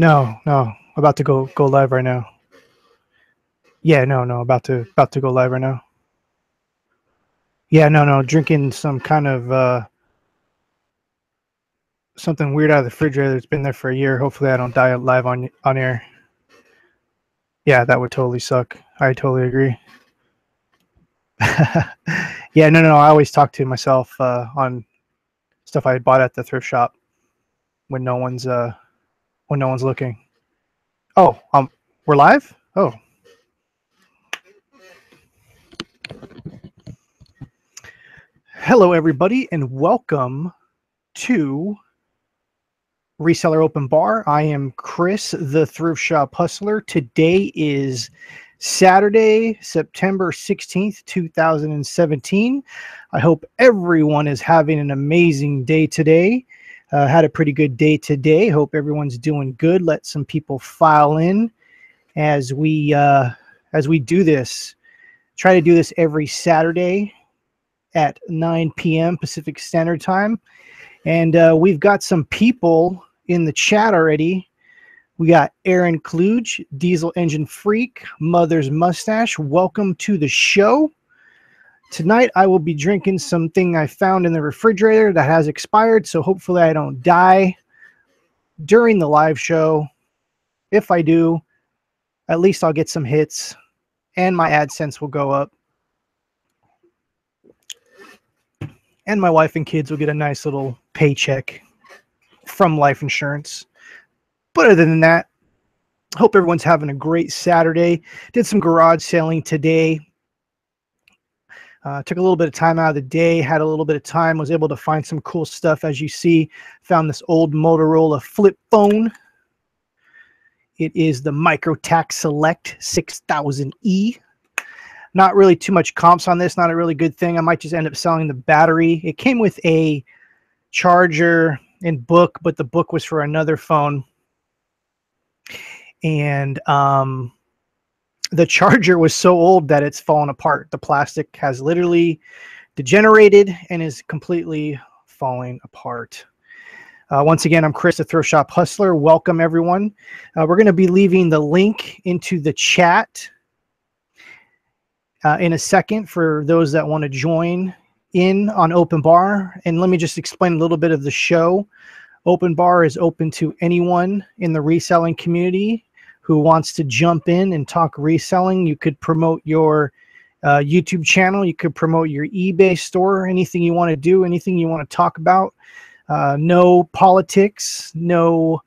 No. About to go live right now. Yeah, no. About to go live right now. Yeah, no. Drinking some kind of something weird out of the refrigerator that's been there for a year. Hopefully, I don't die live on air. Yeah, that would totally suck. I totally agree. Yeah, no. I always talk to myself on stuff I bought at the thrift shop when no one's looking. Oh, we're live? Oh. Hello everybody and welcome to Reseller Open Bar. I am Chris, the Thrift Shop Hustler. Today is Saturday, September 16th, 2017. I hope everyone is having an amazing day today. Had a pretty good day today. Hope everyone's doing good. Let some people file in as we do this. Try to do this every Saturday at 9 p.m. Pacific Standard Time. And we've got some people in the chat already. We got Aaron Kluge, Diesel Engine Freak, Mother's Mustache. Welcome to the show. Tonight I will be drinking something I found in the refrigerator that has expired, so hopefully I don't die during the live show. If I do, at least I'll get some hits and my AdSense will go up. And my wife and kids will get a nice little paycheck from life insurance. But other than that, hope everyone's having a great Saturday. Did some garage selling today. Took a little bit of time out of the day, had a little bit of time, was able to find some cool stuff. As you see, found this old Motorola flip phone. It is the MicroTac Select 6000E. Not really too much comps on this, not a really good thing. I might just end up selling the battery. It came with a charger and book, but the book was for another phone. And the charger was so old that it's fallen apart. The plastic has literally degenerated and is completely falling apart. Once again, I'm Chris, the Thrift Shop Hustler. Welcome, everyone. We're going to be leaving the link into the chat in a second for those that want to join in on Open Bar. And let me just explain a little bit of the show. Open Bar is open to anyone in the reselling community who wants to jump in and talk reselling. You could promote your YouTube channel. You could promote your eBay store, anything you want to do, anything you want to talk about. No politics, no,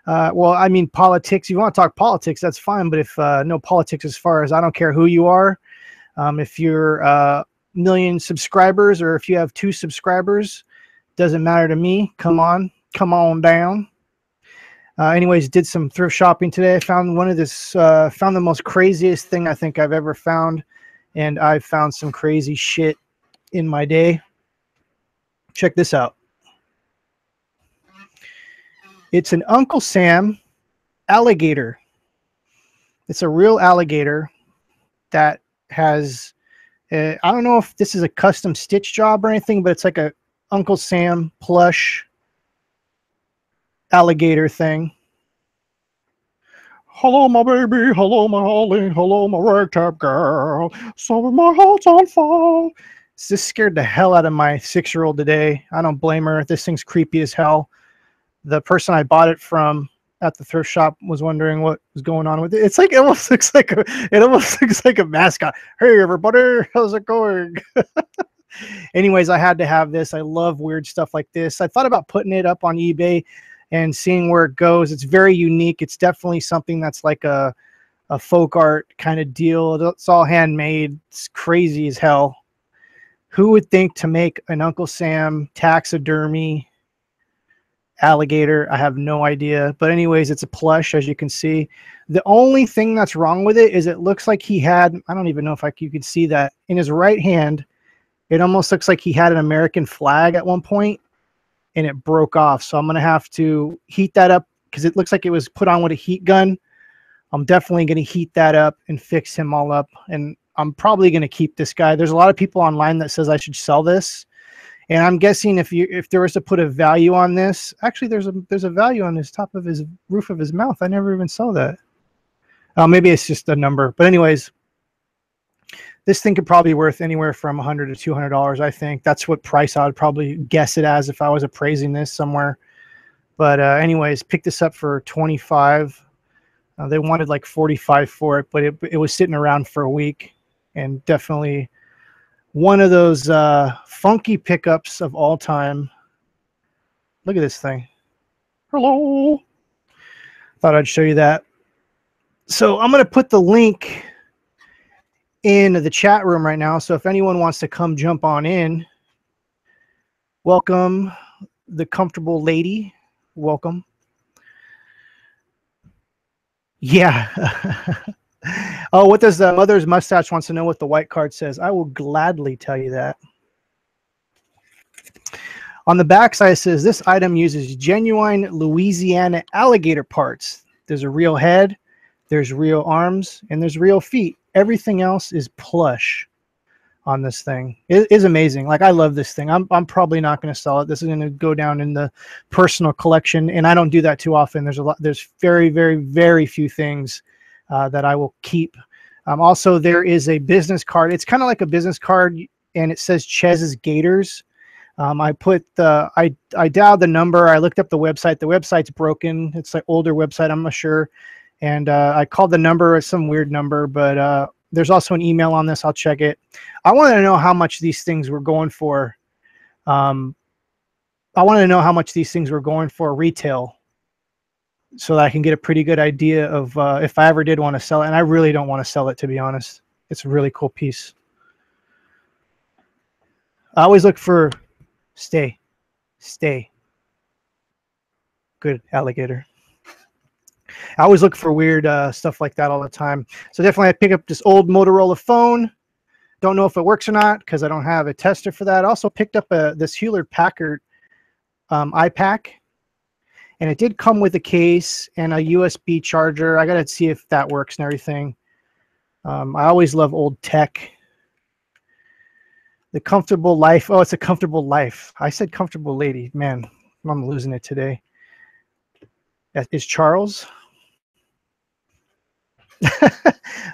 well, I mean, politics. You want to talk politics, that's fine. But if no politics, as far as I don't care who you are, if you're a million subscribers or if you have 2 subscribers, doesn't matter to me. Come on down. Anyways, did some thrift shopping today. I found found the most craziest thing I think I've ever found. And I found some crazy shit in my day. Check this out. It's an Uncle Sam alligator. It's a real alligator that has, I don't know if this is a custom stitch job or anything, but it's like a Uncle Sam plush alligator thing. Hello, my baby. Hello, my Holly. Hello, my ragtop girl. Some of my heart's on fire. This scared the hell out of my 6-year-old today. I don't blame her. This thing's creepy as hell. The person I bought it from at the thrift shop was wondering what was going on with it. It's like it almost looks like a mascot. Hey everybody, how's it going? Anyways, I had to have this. I love weird stuff like this. I thought about putting it up on eBay and seeing where it goes. It's very unique. It's definitely something that's like a folk art kind of deal. It's all handmade. It's crazy as hell. Who would think to make an Uncle Sam taxidermy alligator? I have no idea. But anyways, it's a plush, as you can see. The only thing that's wrong with it is it looks like he had, I don't even know if you could see that, in his right hand, it almost looks like he had an American flag at one point and it broke off. So I'm going to have to heat that up because it looks like it was put on with a heat gun. I'm definitely going to heat that up and fix him all up. And I'm probably going to keep this guy. There's a lot of people online that says I should sell this. And I'm guessing if there was to put a value on this, actually there's a value on his top of his roof of his mouth. I never even saw that. Maybe it's just a number. But anyways, this thing could probably be worth anywhere from $100 to $200. I think that's what price I would probably guess it as if I was appraising this somewhere. But anyways, picked this up for 25. They wanted like 45 for it, but it was sitting around for a week, and definitely one of those funky pickups of all time. Look at this thing. Hello. Thought I'd show you that. So I'm going to put the link in the chat room right now. So if anyone wants to come jump on in, welcome. The comfortable lady, welcome. Yeah. Oh, what does the mother's mustache wants to know what the white card says? I will gladly tell you that. On the back side, it says this item uses genuine Louisiana alligator parts. There's a real head, there's real arms, and there's real feet. Everything else is plush on this thing. It is amazing. Like, I love this thing. I'm probably not going to sell it. This is going to go down in the personal collection, and I don't do that too often. There's very, very, very few things that I will keep. Also, there is a business card. It's kind of like a business card, and it says Chez's Gators. I dialed the number. I looked up the website. The website's broken. It's an older website, I'm not sure. And I called the number. It's some weird number, but there's also an email on this. I'll check it. I wanted to know how much these things were going for. I wanted to know how much these things were going for retail, so that I can get a pretty good idea of if I ever did want to sell it. And I really don't want to sell it, to be honest. It's a really cool piece. I always look for stay. Good alligator. I always look for weird stuff like that all the time. So definitely I pick up this old Motorola phone. Don't know if it works or not because I don't have a tester for that. I also picked up this Hewlett-Packard iPack. And it did come with a case and a USB charger. I got to see if that works and everything. I always love old tech. The comfortable life. Oh, it's a comfortable life. I said comfortable lady. Man, I'm losing it today. Is Charles?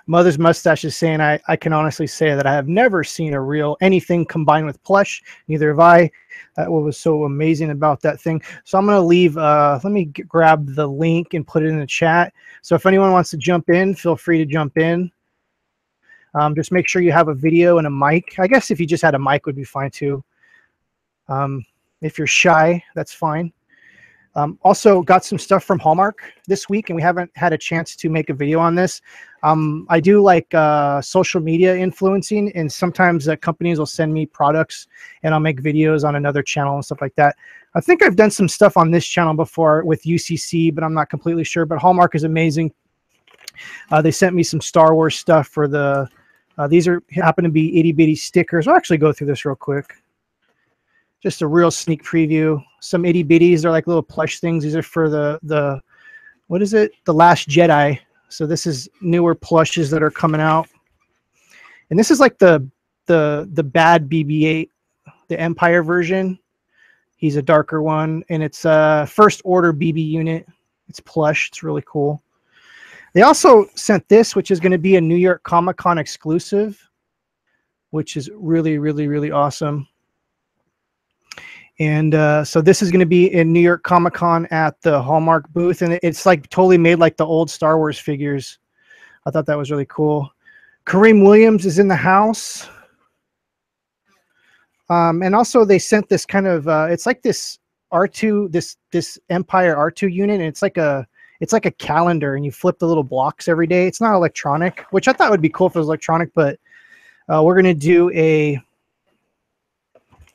Mother's mustache is saying, I can honestly say that I have never seen a real anything combined with plush. Neither have I. What was so amazing about that thing. So I'm going to leave, let me grab the link and put it in the chat. So if anyone wants to jump in, feel free to jump in. Just make sure you have a video and a mic. I guess if you just had a mic would be fine too. If you're shy, that's fine. Also got some stuff from Hallmark this week, and we haven't had a chance to make a video on this. I do like social media influencing, and sometimes companies will send me products and I'll make videos on another channel and stuff like that. I think I've done some stuff on this channel before with UCC, but I'm not completely sure. But Hallmark is amazing. They sent me some Star Wars stuff for the, these happen to be itty bitty stickers. I'll actually go through this real quick. Just a real sneak preview. Some itty bitties. They're like little plush things. These are for the what is it? The Last Jedi. So this is newer plushes that are coming out. And this is like the bad BB-8, the Empire version. He's a darker one, and it's a First Order BB unit. It's plush. It's really cool. They also sent this, which is going to be a New York Comic-Con exclusive, which is really, really, really awesome. And so this is going to be in New York Comic-Con at the Hallmark booth. And it's like totally made like the old Star Wars figures. I thought that was really cool. Kareem Williams is in the house. And also they sent this kind of, it's like this R2, this Empire R2 unit. And it's like a calendar, and you flip the little blocks every day. It's not electronic, which I thought would be cool if it was electronic, but we're going to do a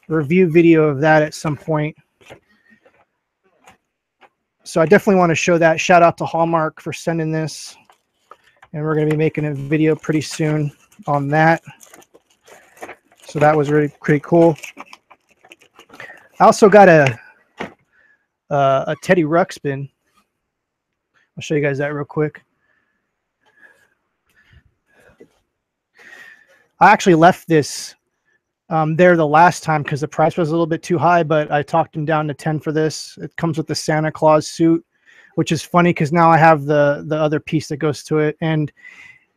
review video of that at some point. So I definitely want to show that. Shout out to Hallmark for sending this. And we're going to be making a video pretty soon on that. So that was really pretty cool. I also got a Teddy Ruxpin. I'll show you guys that real quick. I actually left this there the last time because the price was a little bit too high, but I talked him down to 10 for this. It comes with the Santa Claus suit, which is funny because now I have the other piece that goes to it. And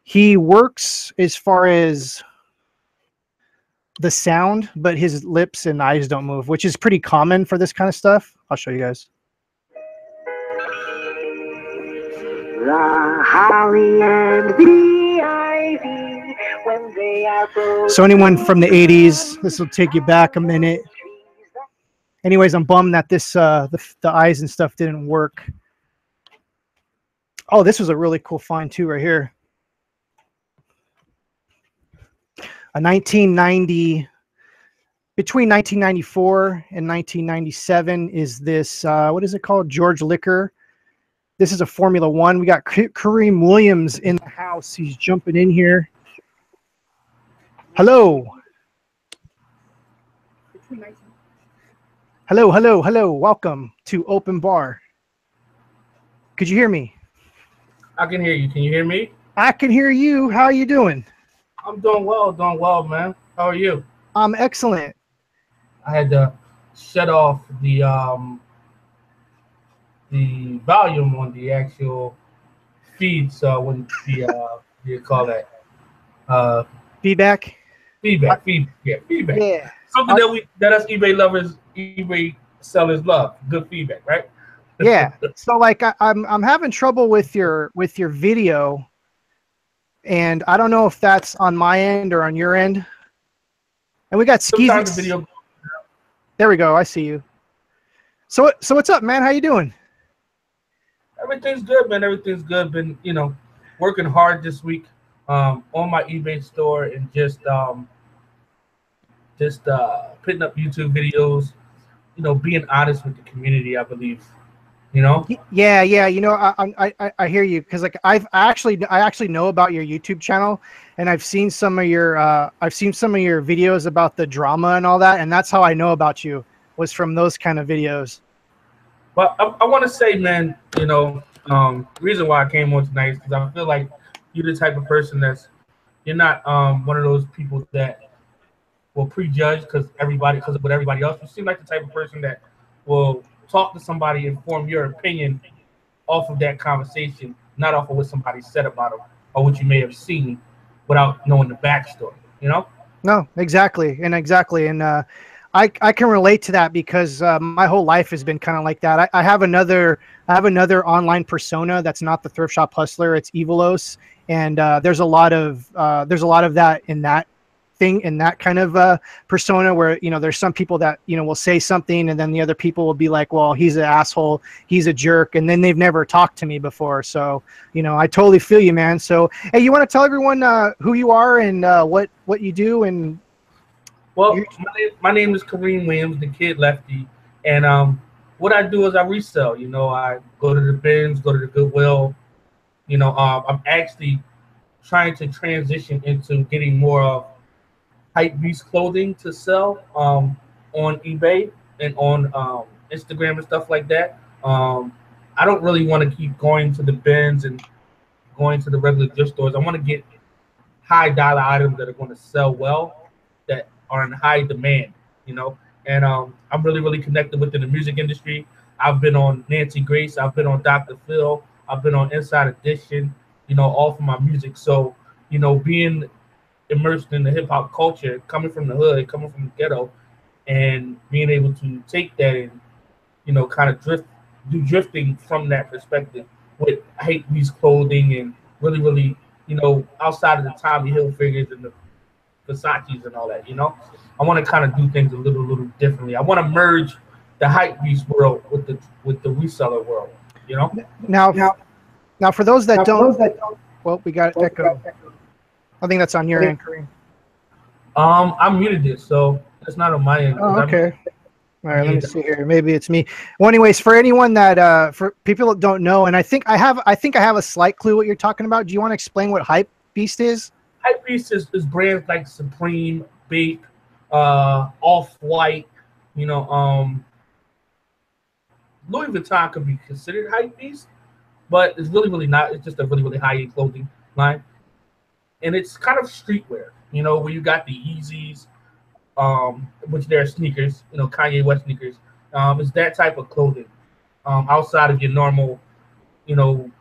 he works as far as the sound, but his lips and eyes don't move, which is pretty common for this kind of stuff. I'll show you guys. The holly and the ivy, when they are so anyone from the 80s, this will take you back a minute. Anyways, I'm bummed that this the eyes and stuff didn't work. Oh, this was a really cool find too right here. A 1990, between 1994 and 1997 is this, what is it called? George Liquor. This is a Formula One. We got Kareem Williams in the house. He's jumping in here. Hello. Hello, hello, hello. Welcome to Open Bar. Could you hear me? I can hear you. Can you hear me? I can hear you. How are you doing? I'm doing well, man. How are you? I'm excellent. I had to shut off the volume on the actual feed, so when the what do you call that? Feedback. Feedback. Yeah. Something that us eBay lovers, eBay sellers love. Good feedback, right? Yeah. So like I'm having trouble with your video, and I don't know if that's on my end or on your end. And we got Sometimes the video. There we go. I see you. So what's up, man? How you doing? Everything's good, man. Everything's good. Been working hard this week on my eBay store and just putting up YouTube videos. Being honest with the community, I believe. Yeah. I hear you because like I actually know about your YouTube channel, and I've seen some of your videos about the drama and all that, and that's how I know about you, was from those kind of videos. But I want to say, man, reason why I came on tonight is because I feel like you're the type of person you're not one of those people that will prejudge because of what everybody else. You seem like the type of person that will talk to somebody and form your opinion off of that conversation, not off of what somebody said about them or what you may have seen without knowing the backstory, No, exactly. And I can relate to that because my whole life has been kind of like that. I have another online persona that's not the thrift shop hustler. It's Evilos, and there's a lot of that in that thing, in that kind of persona where there's some people that will say something and then the other people will be like, well, he's an asshole, he's a jerk, and then they've never talked to me before. So I totally feel you, man. So hey, you want to tell everyone who you are and what you do? And well, my name is Kareem Williams, the Kid Lefty, and what I do is I resell. I go to the bins, go to the Goodwill. I'm actually trying to transition into getting more of hypebeast clothing to sell on eBay and on Instagram and stuff like that. I don't really want to keep going to the bins and going to the regular gift stores. I want to get high dollar items that are going to sell well, that are in high demand, And I'm really, really connected within the music industry. I've been on Nancy Grace. I've been on Dr. Phil. I've been on Inside Edition, all for my music. So, being immersed in the hip hop culture, coming from the hood, coming from the ghetto, and being able to take that and, kind of do drifting from that perspective with hypebeast clothing and really, really, outside of the Tommy Hilfigers and the Versace's and all that, I want to kind of do things a little differently. I want to merge the hypebeast world with the reseller world, Now for those that don't, well, we got echo. I think that's on your end, Kareem. I muted it, so that's not on my end. Oh, okay. All right, let me see here. Maybe it's me. Well, anyways, for anyone that, for people that don't know, and I think I have a slight clue what you're talking about. Do you want to explain what Hypebeast is? Hypebeast is brands like Supreme, Bape, Off-White. Louis Vuitton could be considered Hypebeast, but it's really, really not. It's just a really, really high-end clothing line. And it's kind of streetwear, where you got the Yeezys, which they're sneakers, you know, Kanye West sneakers. It's that type of clothing, outside of your normal, you know,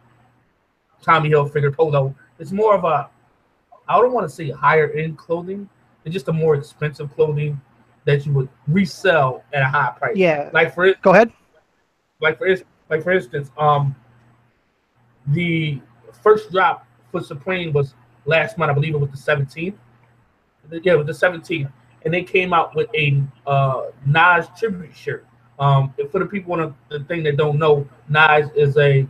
Tommy Hilfiger polo. It's more of a, I don't want to say higher end clothing. It's just a more expensive clothing that you would resell at a high price. Yeah. Like for Go ahead. like for instance, the first drop for Supreme was last month. I believe it was the 17th. Yeah, it was the 17th, and they came out with a Nas tribute shirt. And for the people on the thing that don't know, Nas is a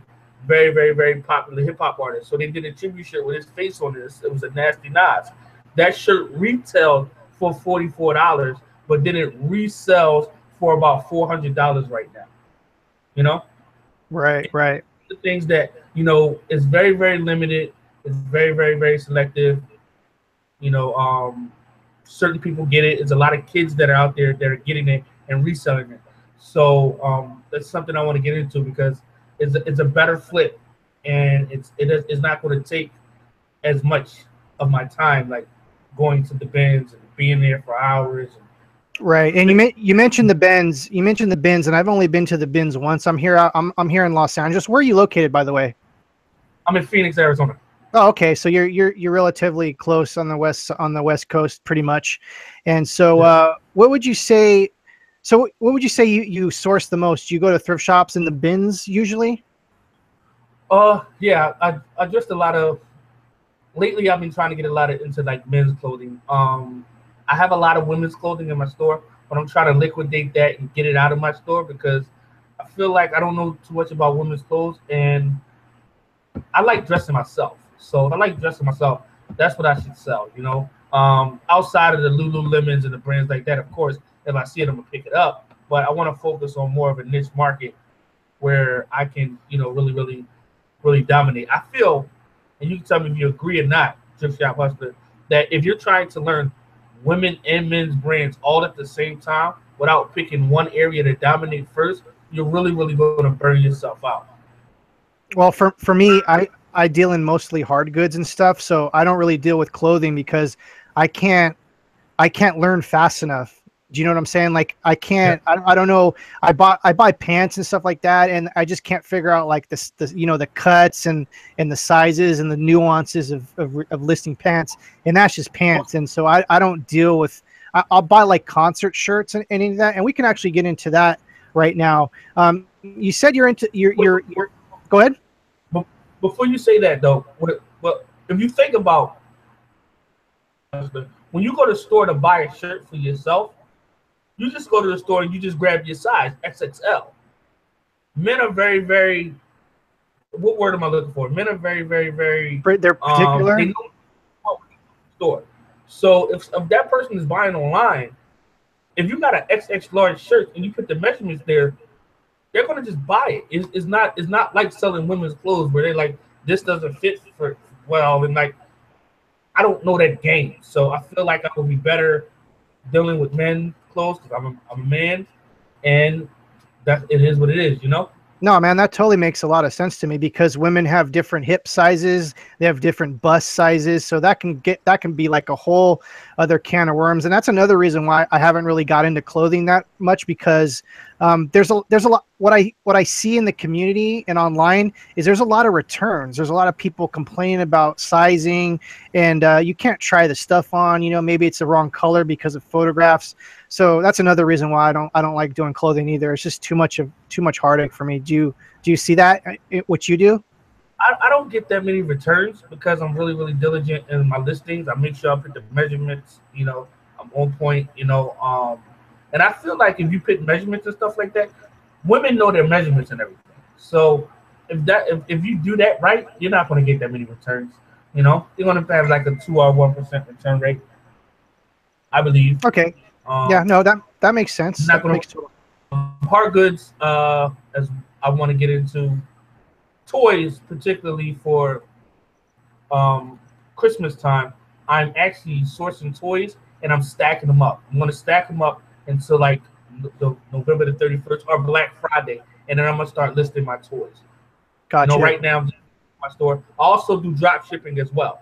very, very, very popular hip hop artist. So they did a tribute shirt with his face on it. It was a nasty Nas. That shirt retailed for $44, but then it resells for about $400 right now. You know, Right, right. the things that, you know, is very, very limited. It's very, very, very selective. You know, certain people get it. There's a lot of kids that are out there that are getting it and reselling it. So that's something I want to get into because it's a better flip, and it's not going to take as much of my time, like going to the bins and being there for hours. Right, and you mentioned the bins. You mentioned the bins, and I've only been to the bins once. I'm here. I'm here in Los Angeles. Where are you located, by the way? I'm in Phoenix, Arizona. Oh, okay. So you're relatively close on the west coast, pretty much. And so, Yeah. what would you say? So, what would you say you source the most? Do you go to thrift shops in the bins usually? Yeah, I just a lot of lately. I've been trying to get a lot of into like men's clothing. I have a lot of women's clothing in my store, but I'm trying to liquidate that and get it out of my store because I feel like I don't know too much about women's clothes, and I like dressing myself. So if I like dressing myself, that's what I should sell, you know. Outside of the Lululemons and the brands like that, of course, if I see it, I'm gonna pick it up. But I want to focus on more of a niche market where I can, you know, really, really, really dominate. I feel, and you can tell me if you agree or not, Thrift Shop Hustler, that if you're trying to learn women and men's brands all at the same time without picking one area to dominate first, you're really, really going to burn yourself out. Well, for me, I deal in mostly hard goods and stuff, so I don't really deal with clothing because I can't I can't learn fast enough. Do you know what I'm saying? Like I can't, I don't know. I buy pants and stuff like that, and I just can't figure out like the you know, the cuts and the sizes and the nuances of listing pants, and that's just pants. And so I don't deal with. I'll buy like concert shirts and any of that, and we can actually get into that right now. You said you're into you're go ahead. But before you say that though, what if you think about when you go to the store to buy a shirt for yourself, you just go to the store and you just grab your size, XXL. Men are very, very, what word am I looking for? Men are very, very, very, They're particular. They know the store. So if that person is buying online, if you got an XX large shirt and you put the measurements there, they're gonna just buy it. It's not like selling women's clothes where they're like, this doesn't fit for well, and like I don't know that game. So I feel like I would be better dealing with men clothes because I'm a man, and that it is what it is, you know. No, man, that totally makes a lot of sense to me because women have different hip sizes, they have different bust sizes, so that can be like a whole other can of worms. And that's another reason why I haven't really got into clothing that much, because there's a lot what I see in the community and online is there's a lot of returns. There's a lot of people complaining about sizing, and you can't try the stuff on. You know, maybe it's the wrong color because of photographs. So that's another reason why I don't like doing clothing either. It's just too much heartache for me. Do you see that what you do? I don't get that many returns because I'm really, really diligent in my listings. I make sure I put the measurements, you know, I'm on point, you know. And I feel like if you put measurements and stuff like that, women know their measurements and everything. So if you do that right, you're not going to get that many returns. You know, you're going to have like a 2 or 1% return rate, I believe. Okay. Yeah, no, that makes sense. Not going to hard goods. As I want to get into toys, particularly for Christmas time. I'm actually sourcing toys and I'm stacking them up. I'm going to stack them up until like the November the 31st or Black Friday, and then I'm going to start listing my toys. Gotcha. You know, right now I'm just in my store. I also do drop shipping as well.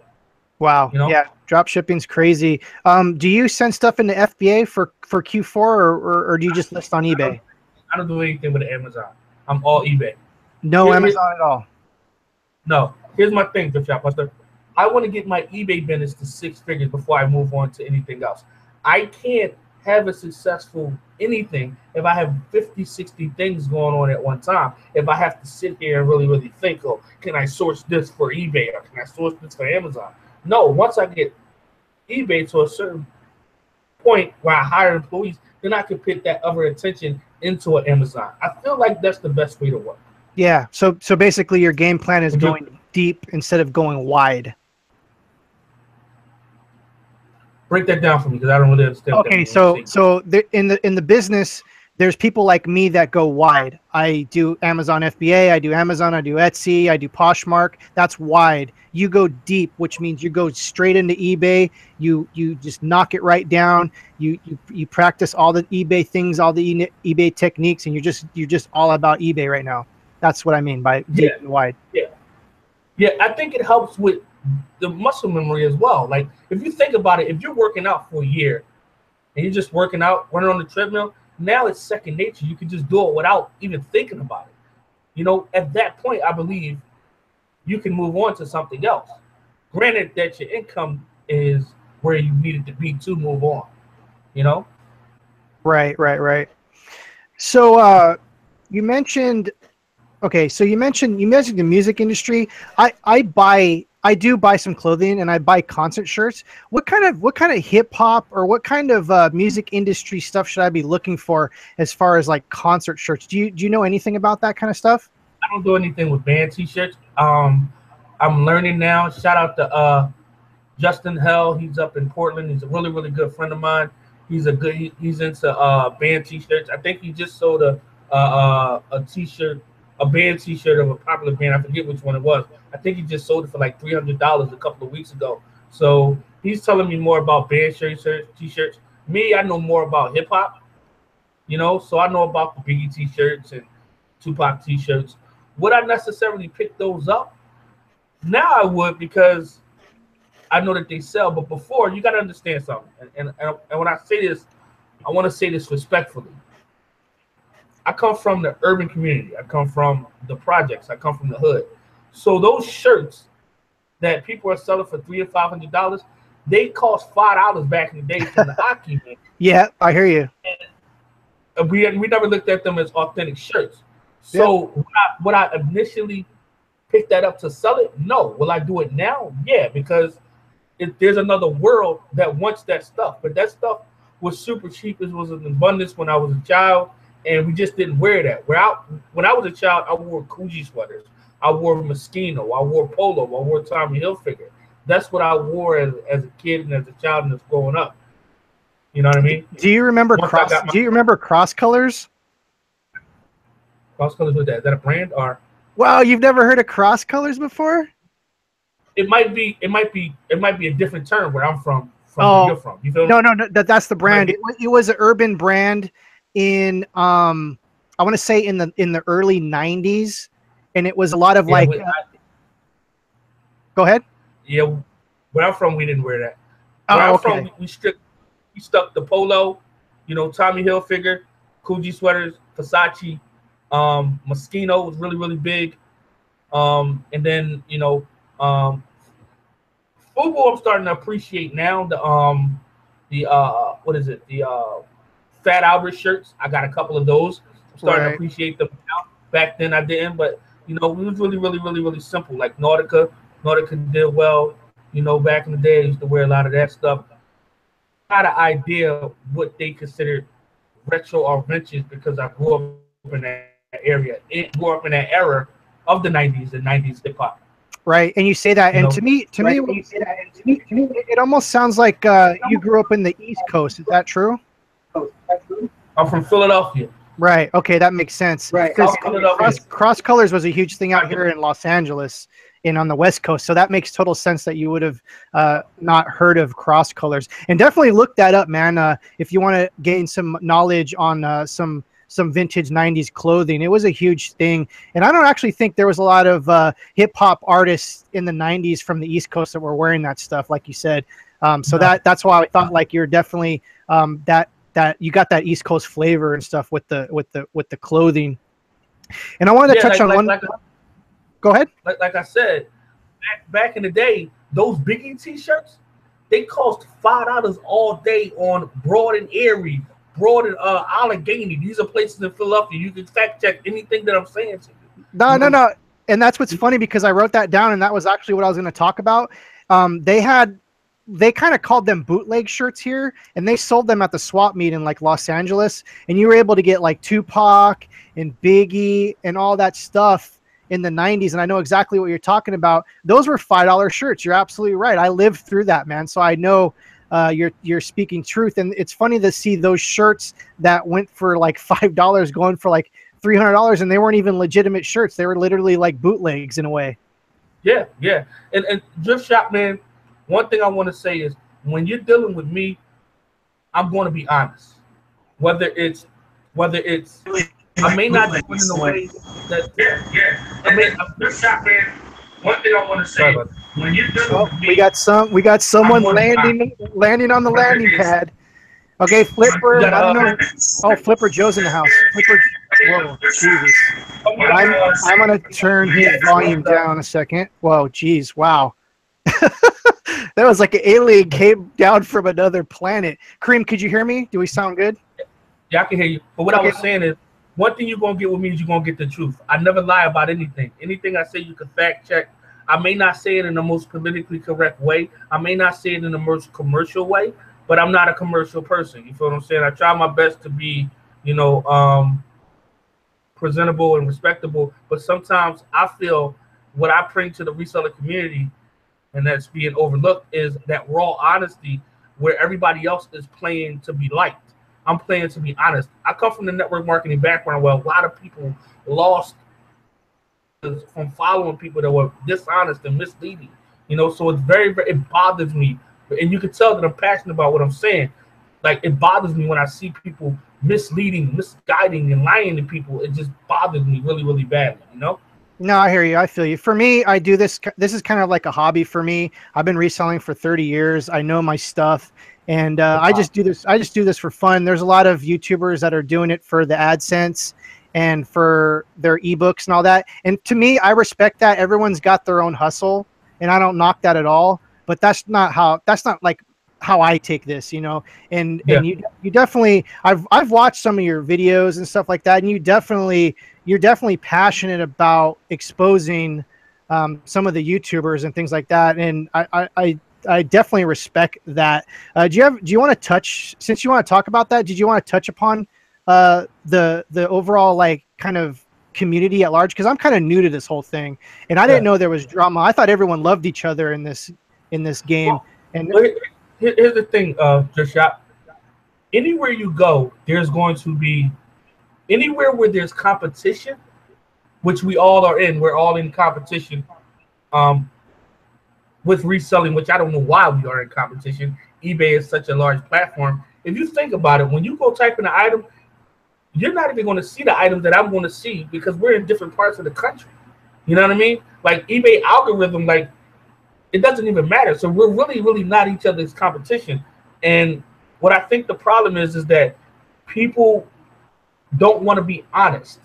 Wow. You know, Yeah. Drop shipping's crazy. Do you send stuff into FBA for Q4 or do you just list on I don't eBay? I don't do anything with Amazon. I'm all eBay. No Here, here, Amazon at all. no, here's my thing, Thrift Shop Buster. I want to get my eBay business to 6 figures before I move on to anything else. I can't have a successful anything if I have 50, 60 things going on at one time. If I have to sit here and really, really think, oh, can I source this for eBay or can I source this for Amazon? No, once I get eBay to a certain point where I hire employees, then I can put that other attention into an Amazon. I feel like that's the best way to work. Yeah. So basically your game plan is Would you going deep instead of going wide. break that down for me because I don't really understand what that Okay, means when you say. in the business, there's people like me that go wide. I do Amazon FBA, I do Amazon, I do Etsy, I do Poshmark. That's wide. You go deep, which means you go straight into eBay. You just knock it right down. You practice all the eBay things, all the eBay techniques, and you're just all about eBay right now. That's what I mean by deep Yeah, and wide. yeah, yeah. I think it helps with the muscle memory as well. Like if you think about it, if you're working out for a year and you're just working out, running on the treadmill, now it's second nature. You can just do it without even thinking about it. You know, at that point, I believe you can move on to something else. Granted that your income is where you need it to be to move on. You know? Right, right, right. So you mentioned okay, so you mentioned the music industry. I do buy some clothing and I buy concert shirts. What kind of hip hop or what kind of music industry stuff should I be looking for as far as like concert shirts? Do you know anything about that kind of stuff? I don't do anything with band t-shirts. I'm learning now. Shout out to Justin Hell. He's up in Portland. He's a really, really good friend of mine. He's into band t-shirts. I think he just sold a t-shirt, a band t-shirt of a popular band. I forget which one it was. I think he just sold it for like $300 a couple of weeks ago. So he's telling me more about band shirts, t-shirts. Me, I know more about hip hop. You know, so I know about the Biggie t-shirts and Tupac t-shirts. Would I necessarily pick those up? Now I would because I know that they sell, but before you got to understand something. And when I say this, I want to say this respectfully. I come from the urban community. I come from the projects. I come from the hood. So those shirts that people are selling for $300 and $500, they cost $5 back in the day from the Aki man. Yeah, I hear you. And we never looked at them as authentic shirts. Yep. So would I initially pick that up to sell it? No. Will I do it now? Yeah, because there's another world that wants that stuff. But that stuff was super cheap. It was an abundance when I was a child, and we just didn't wear that. When I was a child, I wore Coogee sweaters. I wore Moschino. I wore Polo. I wore Tommy Hilfiger. That's what I wore as a kid and as a child and as growing up. You know what I mean? Do you remember Do you remember Cross Colors? Cross Colors with that. Is that a brand or? Wow, you've never heard of Cross Colors before? It might be a different term where I'm from Oh, where you're from. You feel no, me? no, that's the brand. It was an urban brand in I want to say in the early 90s, and it was a lot of like go ahead. Yeah, where I'm from, we didn't wear that. Oh, Where I'm okay. from, we stuck the Polo, you know, Tommy Hilfiger, Coogee sweaters, Versace, Moschino was really, really big. And then, you know, FUBU I'm starting to appreciate now. The what is it? The Fat Albert shirts. I got a couple of those. I'm starting to appreciate them now. Back then I didn't, but you know, it was really, really, really, really simple. Like Nautica did well. You know, back in the day, I used to wear a lot of that stuff. I had an idea what they considered retro or vintage because I grew up in that area. It grew up in that era of the 90s and 90s hip hop. Right, and you say that, and to me, it almost sounds like you grew up in the East Coast. Is that true? I'm from Philadelphia. Right. Okay, that makes sense. Right. Cross Colors was a huge thing out here in Los Angeles and on the West Coast, so that makes total sense that you would have not heard of Cross Colors. And definitely look that up, man. If you want to gain some knowledge on some some vintage 90s clothing. It was a huge thing. And I don't actually think there was a lot of hip hop artists in the 90s from the East Coast that were wearing that stuff, like you said. So that's why I thought like you're definitely that you got that East Coast flavor and stuff with the clothing. And I wanted to touch on one. Go ahead. Like I said, back in the day, those Biggie T-shirts, they cost $5 all day on Broad and Erie, Broad and Allegheny. These are places in Philadelphia. You can fact check anything that I'm saying to you. No. And that's what's funny, because I wrote that down, and that was actually what I was going to talk about. They kind of called them bootleg shirts here, and they sold them at the swap meet in like Los Angeles, and you were able to get like Tupac and Biggie and all that stuff in the 90s. And I know exactly what you're talking about. Those were $5 shirts. You're absolutely right. I lived through that, man. So I know you're speaking truth. And it's funny to see those shirts that went for like $5 going for like $300, and they weren't even legitimate shirts. They were literally like bootlegs in a way. Yeah. And Thrift Shop, man, one thing I want to say is, when you're dealing with me, I'm going to be honest. Whether it's I may not do it in a way that I mean, Thrift Shop, man. One thing I want to say, when you're dealing with me, we got someone landing on the landing pad. Okay, Flipper. I don't know. Oh, Flipper Joe's in the house. Flipper. Whoa, Jesus. I'm gonna turn his volume down a second. Whoa, geez, wow. That was like an alien came down from another planet. Kareem, could you hear me? Do we sound good? Yeah, I can hear you. But what I was saying is, one thing you're gonna get with me is you're gonna get the truth. I never lie about anything. Anything I say, you can fact check. I may not say it in the most politically correct way. I may not say it in the most commercial way, but I'm not a commercial person. You feel what I'm saying? I try my best to be, presentable and respectable. But sometimes I feel what I bring to the reseller community, and that's being overlooked, is that raw honesty where everybody else is playing to be liked. I'm playing to be honest. I come from the network marketing background where a lot of people lost from following people that were dishonest and misleading. So it's very, very, it bothers me. And you can tell that I'm passionate about what I'm saying. Like, it bothers me when I see people misleading, misguiding, and lying to people. It just bothers me really, really badly, No, I hear you. I feel you. For me, I do this. This is kind of like a hobby for me. I've been reselling for 30 years. I know my stuff. And I just do this. I just do this for fun. There's a lot of YouTubers that are doing it for the AdSense and for their ebooks and all that. And to me, I respect that. Everyone's got their own hustle, and I don't knock that at all. But that's not like how I take this, And you definitely, I've watched some of your videos and stuff like that, and you're definitely passionate about exposing some of the YouTubers and things like that. And I definitely respect that. Do you want to touch, since you want to talk about that, did you want to touch upon the overall like kind of community at large? Because I'm kind of new to this whole thing, and I didn't know there was drama. I thought everyone loved each other in this game. Well, and here's the thing, Joshua. Anywhere you go, there's going to be, anywhere where there's competition, which we all are in. We're all in competition. With reselling, which I don't know why we are in competition. eBay is such a large platform. If you think about it, when you go type in an item, you're not even going to see the items that I'm going to see, because we're in different parts of the country. You know what I mean? Like, eBay algorithm, like, it doesn't even matter. So we're really, really not each other's competition. And what I think the problem is that people don't want to be honest.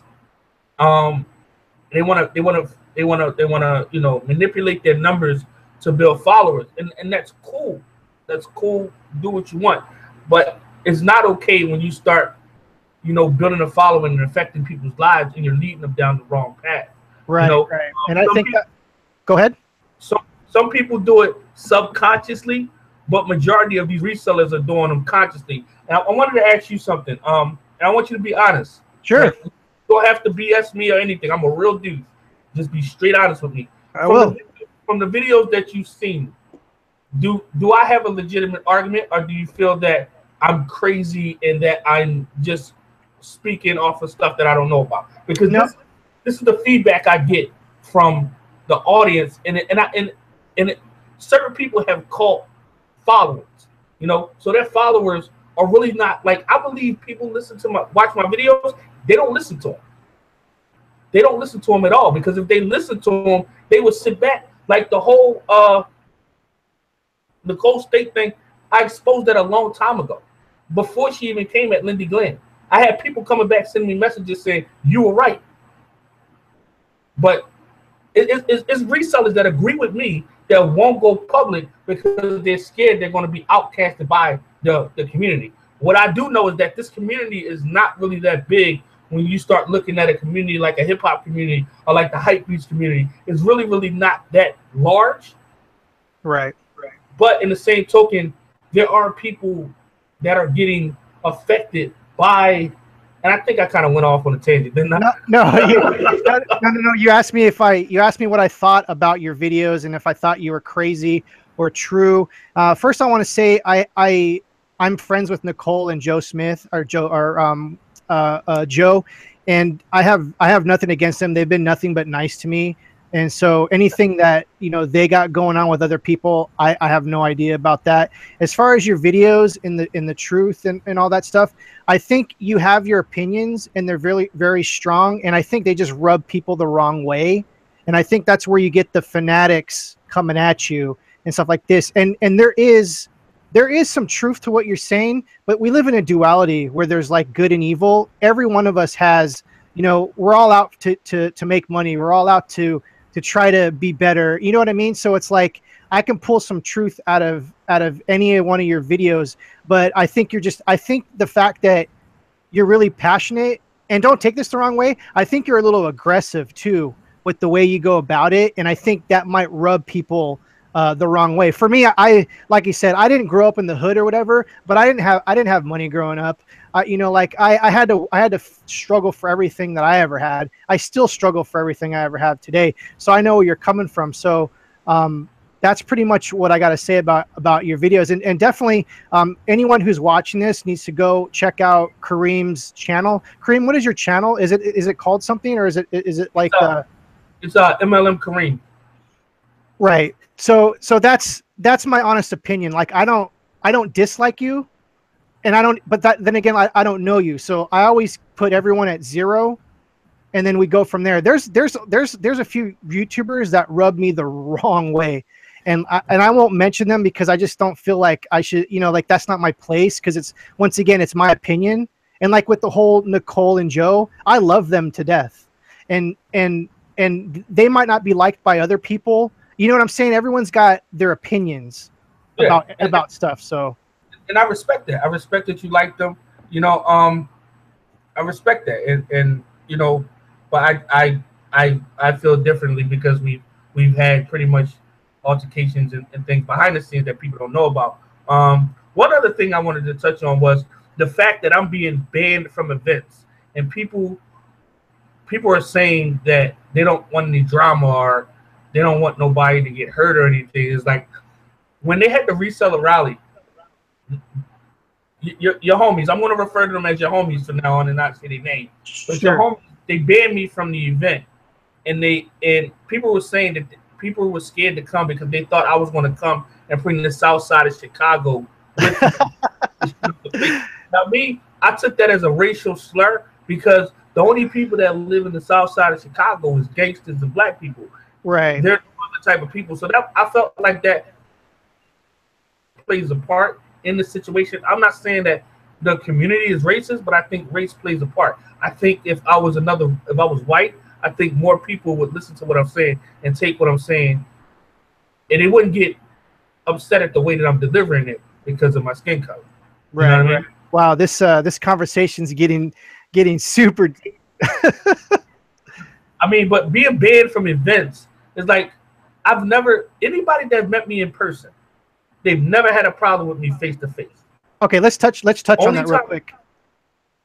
They want to manipulate their numbers to build followers, and that's cool. That's cool. Do what you want, but it's not okay when you start, building a following and affecting people's lives, and you're leading them down the wrong path. Right. Right. And I think that. Go ahead. Some people do it subconsciously, but majority of these resellers are doing them consciously. And I wanted to ask you something. And I want you to be honest. Sure. You don't have to BS me or anything. I'm a real dude. Just be straight honest with me. I will. From the videos that you've seen, do I have a legitimate argument, or do you feel that I'm crazy and that I'm just speaking off of stuff that I don't know about? Because this is the feedback I get from the audience, and certain people have caught followers, so their followers are really not, like, I believe people watch my videos, they don't listen to him. They don't listen to him at all, because if they listen to him, they would sit back. Like the whole Nicole State thing, I exposed that a long time ago, before she even came at Lindy Glenn. I had people coming back sending me messages saying you were right, but it's resellers that agree with me that won't go public because they're scared they're going to be outcasted by the community. What I do know is that this community is not really that big when you start looking at a community like a hip-hop community or like the hype beats community. It's really, really not that large. Right. But in the same token, there are people that are getting affected by, and I think I kind of went off on a tangent, didn't I? No. You asked me what I thought about your videos and if I thought you were crazy or true. First, I want to say I'm friends with Nicole and Joe Smith, or Joe, and I have nothing against them. They've been nothing but nice to me. And so anything that, they got going on with other people, I have no idea about that. As far as your videos in the truth and all that stuff, I think you have your opinions and they're very, very strong. And I think they just rub people the wrong way. And I think that's where you get the fanatics coming at you and stuff like this. And there is some truth to what you're saying, but we live in a duality where there's like good and evil. Every one of us has, we're all out to make money. We're all out to try to be better. You know what I mean? So it's like, I can pull some truth out of any one of your videos, but I think I think the fact that you're really passionate, and don't take this the wrong way, I think you're a little aggressive too with the way you go about it. And I think that might rub people the wrong way. For me, I like you said, I didn't grow up in the hood or whatever, but I didn't have money growing up. I had to struggle for everything that I ever had. I still struggle for everything I ever have today. So I know where you're coming from. So that's pretty much what I got to say about your videos. And definitely anyone who's watching this needs to go check out Kareem's channel. Kareem, what is your channel? Is it called something, or is it like it's MLM Kareem. Right. So that's my honest opinion. Like I don't dislike you, and then again, I don't know you. So I always put everyone at 0, and then we go from there. There's a few YouTubers that rub me the wrong way, and I won't mention them because I just don't feel like I should, like that's not my place, because it's, once again, it's my opinion. And like with the whole Nicole and Joe, I love them to death, and they might not be liked by other people. You know what I'm saying? Everyone's got their opinions about stuff. So, and I respect that. I respect that you like them. I respect that, and but I feel differently because we've had pretty much altercations and things behind the scenes that people don't know about. One other thing I wanted to touch on was the fact that I'm being banned from events, and people are saying that they don't want any drama or they don't want nobody to get hurt or anything. It's like when they had the Reseller rally, your homies, I'm going to refer to them as your homies from now on and not say their name. But sure. Your homies, they banned me from the event, and people were saying that people were scared to come because they thought I was going to come and bring the South Side of Chicago with me. Now me, I took that as a racial slur because the only people that live in the South Side of Chicago is gangsters and black people. Right. They're the type of people. So that I felt like that plays a part in the situation. I'm not saying that the community is racist, but I think race plays a part. I think if I was white, I think more people would listen to what I'm saying and take what I'm saying, and they wouldn't get upset at the way that I'm delivering it because of my skin color. Right. You know what I mean? Wow, this conversation's getting super deep. I mean, but being banned from events is like, anybody that met me in person, they've never had a problem with me face to face. Okay, let's touch on that real quick.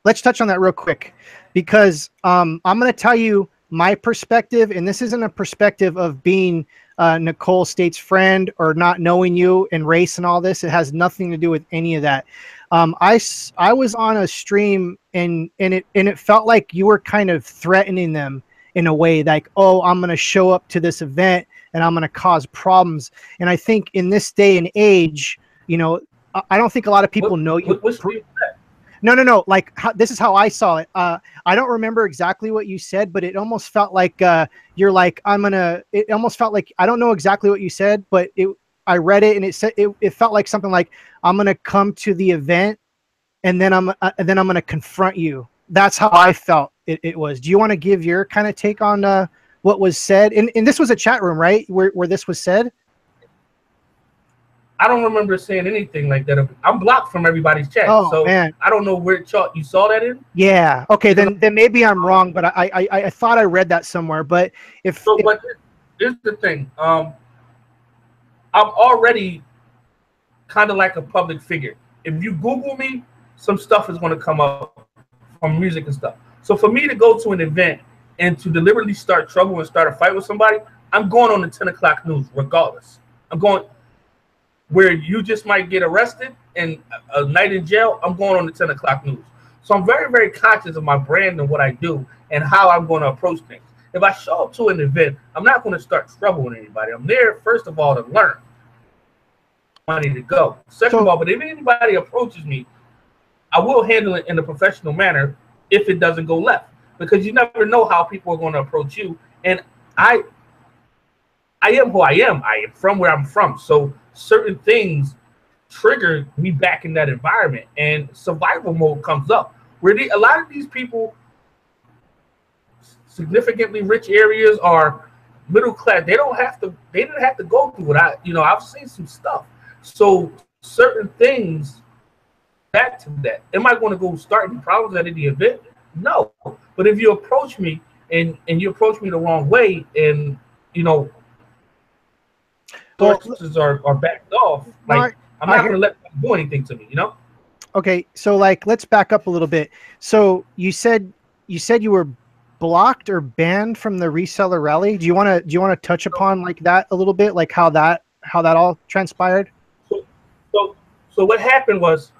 Let's touch on that real quick, because I'm going to tell you my perspective, and this isn't a perspective of being Nicole State's friend or not knowing you and race and all this. It has nothing to do with any of that. I was on a stream and it felt like you were kind of threatening them in a way, like, oh, I'm going to show up to this event and I'm going to cause problems. And I think in this day and age, I don't think a lot of people know you. What stream was that? No. Like this is how I saw it. I don't remember exactly what you said, but it almost felt like you're like I'm gonna. It almost felt like I don't know exactly what you said, but I read it and it said it felt like something like I'm gonna come to the event and then I'm gonna confront you. That's how I felt it was. Do you want to give your kind of take on what was said? And this was a chat room, right? Where this was said. I don't remember saying anything like that. I'm blocked from everybody's chat, Oh so man. I don't know where chart you saw that in. Yeah. Okay. Then maybe I'm wrong, but I thought I read that somewhere. But But here's the thing. I'm already kind of like a public figure. If you Google me, some stuff is going to come up from music and stuff. So for me to go to an event and to deliberately start trouble and start a fight with somebody, I'm going on the 10 o'clock news regardless. I'm going where you just might get arrested and a night in jail. I'm going on the 10 o'clock news. So I'm very, very conscious of my brand and what I do and how I'm going to approach things. If I show up to an event, I'm not going to start troubling anybody. I'm there, first of all, to learn. Money to go. Second of all, but if anybody approaches me, I will handle it in a professional manner if it doesn't go left, because you never know how people are going to approach you. And I am who I am. I am from where I'm from. So certain things trigger me back in that environment, and survival mode comes up where a lot of these people, significantly rich areas or middle class, they didn't have to go through what I've seen some stuff. So certain things, back to that. Am I going to go start any problems at any event? No. But if you approach me and you approach me the wrong way, and sources are backed off, like I'm not going to let them do anything to me, Okay, so like let's back up a little bit. So you said you were blocked or banned from the reseller rally. Do you want to touch upon like that a little bit, like how that all transpired? So what happened was,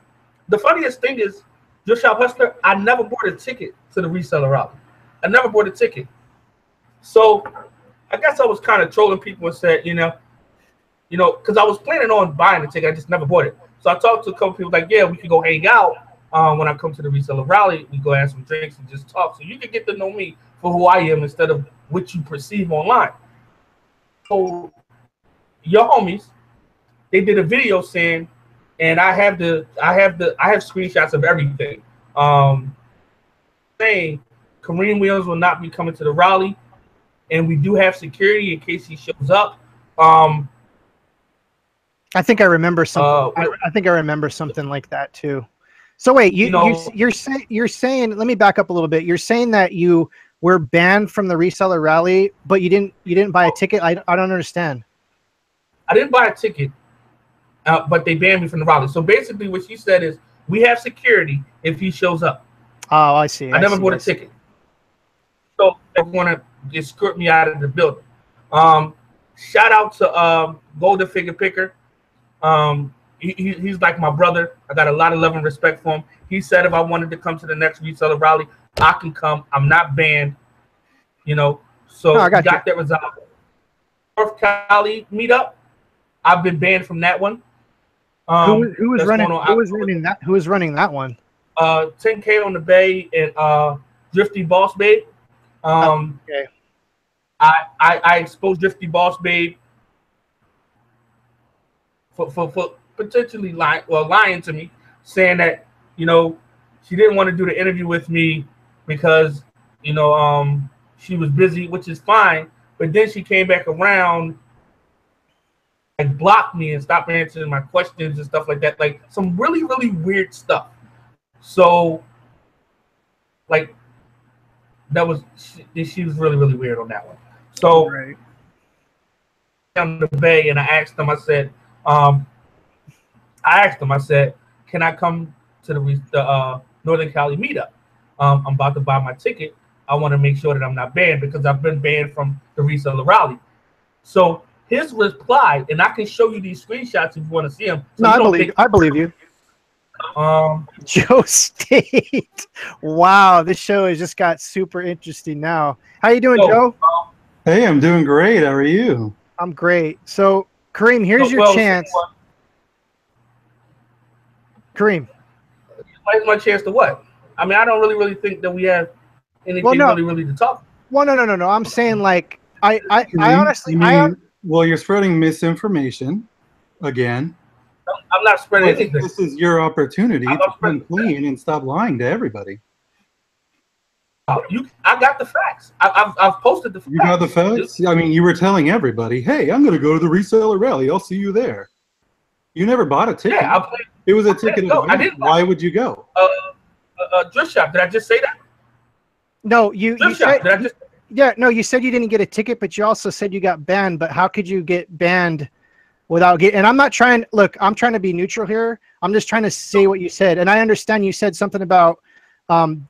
the funniest thing is, Josh Hustler, I never bought a ticket to the reseller rally. I never bought a ticket. So I guess I was kind of trolling people and said, because I was planning on buying the ticket, I just never bought it. So I talked to a couple people like, yeah, we could go hang out when I come to the reseller rally. We go have some drinks and just talk. So you can get to know me for who I am instead of what you perceive online. So your homies, they did a video saying, and I have screenshots of everything, saying Kareem Williams will not be coming to the rally, and we do have security in case he shows up. I think I remember something. I think I remember something like that too. So wait, you're saying, let me back up a little bit. You're saying that you were banned from the reseller rally, but you didn't buy a ticket. I don't understand. I didn't buy a ticket. But they banned me from the rally. So basically what she said is, we have security if he shows up. Oh, I see. I never bought a ticket. So they want to escort me out of the building. Shout out to Golden Figure Picker. He's like my brother. I got a lot of love and respect for him. He said if I wanted to come to the next reseller rally, I can come. I'm not banned. So I got that resolved. North Cali meetup, I've been banned from that one. Who was running that? Who was running that one? 10K on the Bay and Drifty Boss Babe. Okay. I exposed Drifty Boss Babe for potentially lying to me, saying that she didn't want to do the interview with me because she was busy, which is fine. But then she came back around and blocked me and stopped answering my questions and stuff like that, like some really, really weird stuff. So, like, she was really, really weird on that one. So, right. On the Bay, and I asked them, I said, can I come to the Northern Cali meetup? I'm about to buy my ticket. I want to make sure that I'm not banned because I've been banned from the reseller rally. So his reply, and I can show you these screenshots if you want to see them. So no, I believe you. Joe State. Wow, this show has just got super interesting now. How you doing, Joe? Hey, I'm doing great. How are you? I'm great. So, Kareem, here's your chance. Kareem. Here's my chance to what? I mean, I don't really think that we have anything really to talk. Well, no. I'm saying like I honestly well, you're spreading misinformation again. I'm not spreading anything. This is your opportunity to come clean and stop lying to everybody. I got the facts. I've posted the facts. You got the facts? I mean, you were telling everybody, hey, I'm going to go to the reseller rally. I'll see you there. You never bought a ticket. Yeah, it was a ticket event. Why would you go? Thrift shop. Did I just say that? No, you said, yeah, no, you said you didn't get a ticket, but you also said you got banned. But how could you get banned without getting? And I'm not trying. Look, I'm trying to be neutral here. I'm just trying to say what you said. And I understand you said something about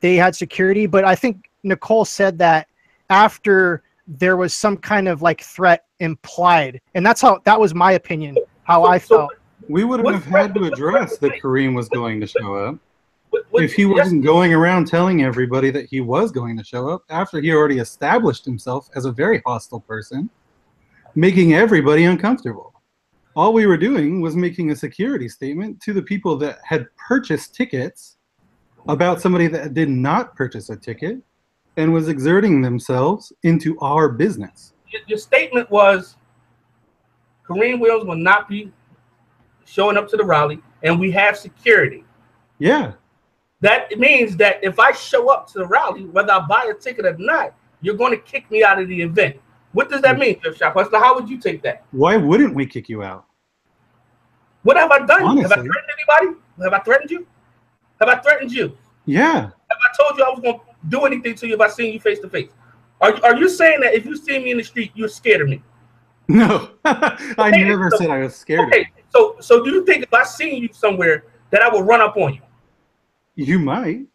they had security, but I think Nicole said that after there was some kind of like threat implied, and that was my opinion. How I felt. We would have had to address that Kareem was going to show up. If he wasn't going around telling everybody that he was going to show up after he already established himself as a very hostile person, making everybody uncomfortable. All we were doing was making a security statement to the people that had purchased tickets about somebody that did not purchase a ticket and was exerting themselves into our business. Your statement was Kareem Williams will not be showing up to the rally and we have security. Yeah. That means that if I show up to the rally, whether I buy a ticket or not, you're going to kick me out of the event. What does that mean, Thrift Shop? How would you take that? Why wouldn't we kick you out? What have I done? Honestly. Have I threatened anybody? Have I threatened you? Have I threatened you? Yeah. Have I told you I was going to do anything to you if I seen you face to face? Are you saying that if you see me in the street, you're scared of me? No. I never said I was scared of you. So do you think if I seen you somewhere that I would run up on you? You might.